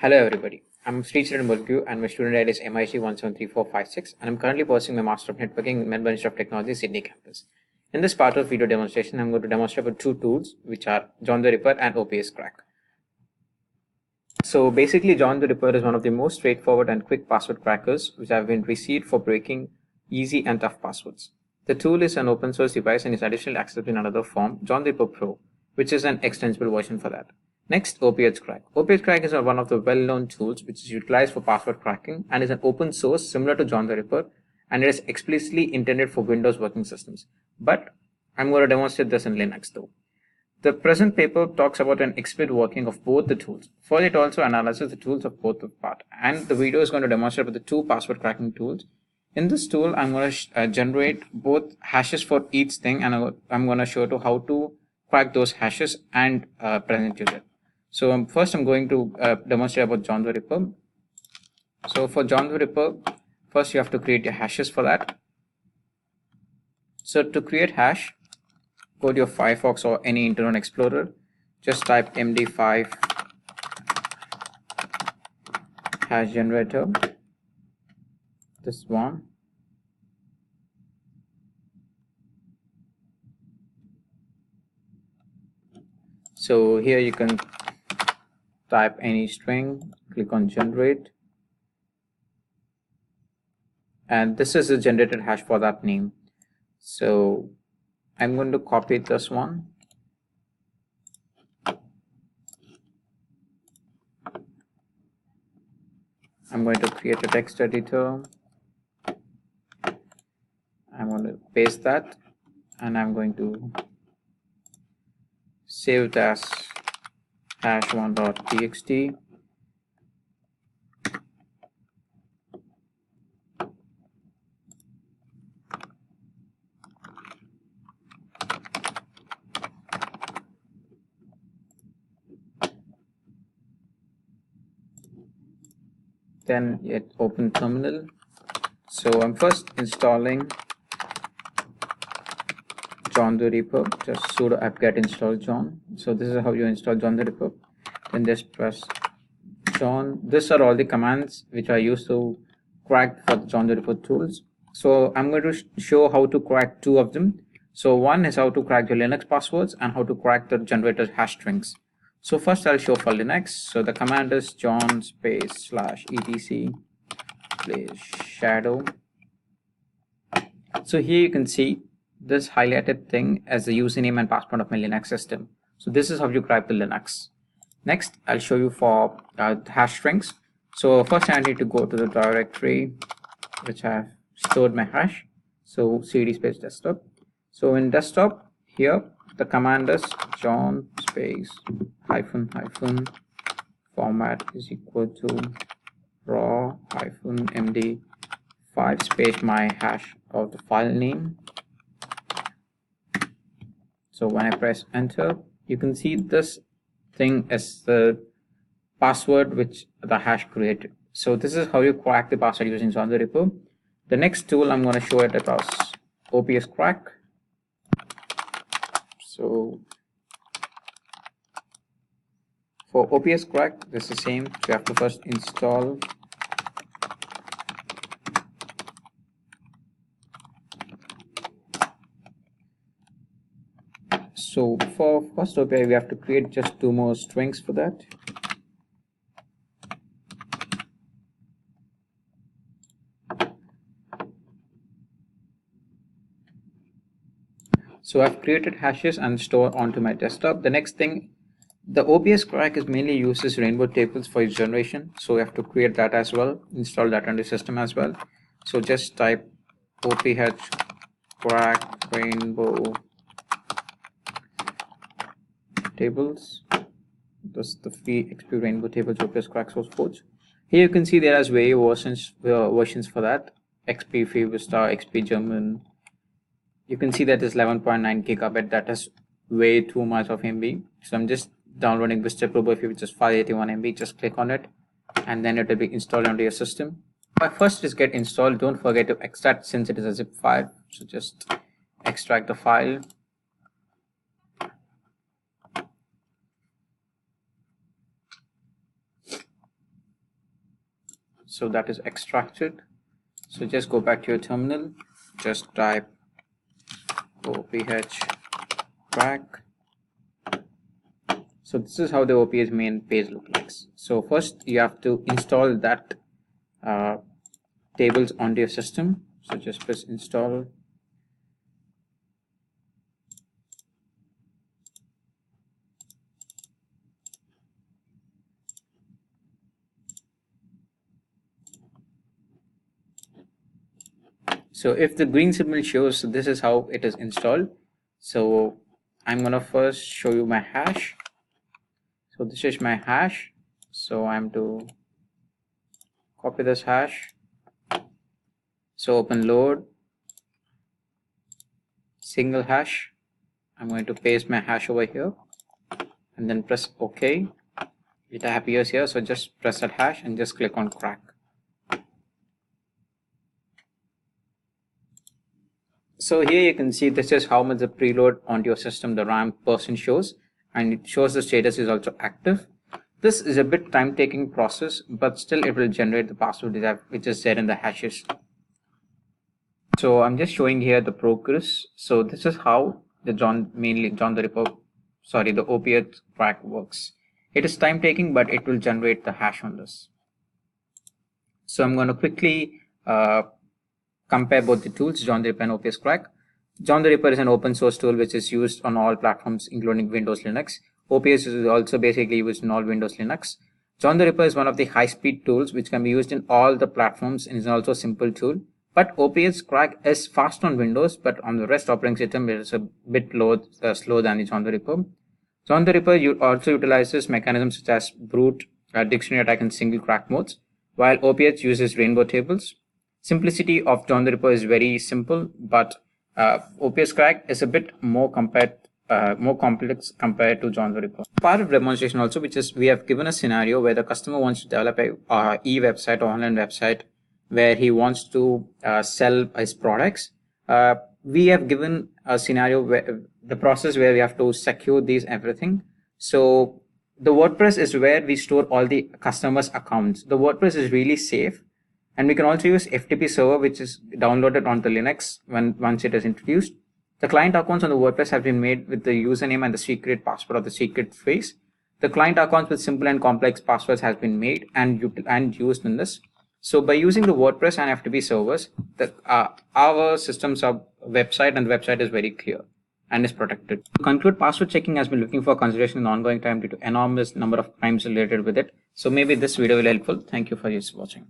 Hello everybody, I'm Sricharan Molugu and my student ID is MIT173456 and I'm currently pursuing my Master of Networking in Melbourne Institute of Technology, Sydney campus. In this part of video demonstration, I'm going to demonstrate about two tools which are John the Ripper and OPS Crack. So basically John the Ripper is one of the most straightforward and quick password crackers which have been received for breaking easy and tough passwords. The tool is an open source device and is additionally accessible in another form, John the Ripper Pro, which is an extensible version for that. Next, OPS Crack. OPS Crack is one of the well-known tools which is utilized for password cracking and is an open source similar to John the Ripper, and it is explicitly intended for Windows working systems. But I'm going to demonstrate this in Linux though. The present paper talks about an explicit working of both the tools. Further, it also analyzes the tools of both apart, and the video is going to demonstrate about the two password cracking tools. In this tool, I'm going to generate both hashes for each thing, and I'm going to show you how to crack those hashes and present use it. So first I'm going to demonstrate about John the Ripper. So for John the Ripper, first you have to create your hashes for that. So to create hash, go to your Firefox or any Internet Explorer, just type MD5 hash generator, this one. So here you can type any string, click on generate, and this is the generated hash for that name. So I'm going to copy this one, I'm going to create a text editor, I'm going to paste that, and I'm going to save it as hash1.txt. Then it open terminal. So I'm first installing John the Ripper, just sudo apt-get install John. So this is how you install John the Ripper. Then just press John. These are all the commands which I use to crack for the John the Ripper tools. So I'm going to show how to crack two of them. So one is how to crack the Linux passwords and how to crack the generated hash strings. So first I'll show for Linux. So the command is john space /etc place shadow. So here you can see this highlighted thing as the username and password of my Linux system. So this is how you crack the Linux. Next, I'll show you for hash strings. So first I need to go to the directory which I have stored my hash. So cd space desktop. So in desktop here, the command is john space ---- format is equal to raw -md5 space my hash of the file name. So when I press enter, you can see this thing as the password which the hash created. So this is how you crack the password using John the Ripper. The next tool I'm going to show it as OPS Crack. So for OPS Crack, this is the same. So you have to first install So for first OPI, we have to create just two more strings for that. So I've created hashes and stored onto my desktop. The next thing, the OPS Crack is mainly uses rainbow tables for its generation. So we have to create that as well, install that on the system as well. So just type OPH crack rainbow tables. This is the free XP rainbow tables OPS Crack source codes. Here you can see there are various versions for that. XP free Vista, XP German. You can see that is 11.9 gigabyte. That is way too much of MB. So I'm just downloading Vista Pro, which is 581 MB. Just click on it and then it will be installed onto your system. But first just get installed. Don't forget to extract since it is a zip file. So just extract the file. So that is extracted. So just go back to your terminal, just type OPH crack. So this is how the OPH main page looks like. So first you have to install that tables onto your system. So just press install. So if the green symbol shows, so this is how it is installed. So I'm gonna first show you my hash. So this is my hash. So I'm to copy this hash. So open load, single hash. I'm going to paste my hash over here and then press OK. It appears here. So just press that hash and just click on crack. So here you can see this is how much the preload onto your system the RAM % shows, and it shows the status is also active. This is a bit time taking process, but still it will generate the password which is there in the hashes. So I'm just showing here the progress. So this is how the the OPH crack works. It is time taking, but it will generate the hash on this. So I'm going to quickly compare both the tools, John the Ripper and OPS Crack. John the Ripper is an open source tool which is used on all platforms including Windows Linux. OPS is also basically used in all Windows Linux. John the Ripper is one of the high-speed tools which can be used in all the platforms and is also a simple tool. But OPS Crack is fast on Windows, but on the rest operating system it is a bit slow than the John the Ripper. John the Ripper also utilizes mechanisms such as brute, dictionary attack, and single crack modes, while OPS uses rainbow tables. Simplicity of John the Ripper is very simple, but OPS Crack is a bit more complex compared to John the Ripper. Part of demonstration also, which is we have given a scenario where the customer wants to develop a e-website or online website where he wants to sell his products. We have given a scenario where the process where we have to secure these everything. So the WordPress is where we store all the customers' accounts. The WordPress is really safe. And we can also use FTP server, which is downloaded onto Linux once it is introduced. The client accounts on the WordPress have been made with the username and the secret password or the secret phrase. The client accounts with simple and complex passwords has been made and used in this. So by using the WordPress and FTP servers, our systems are website, and the website is very clear and is protected. To conclude, password checking has been looking for consideration in ongoing time due to enormous number of crimes related with it. So maybe this video will be helpful. Thank you for watching.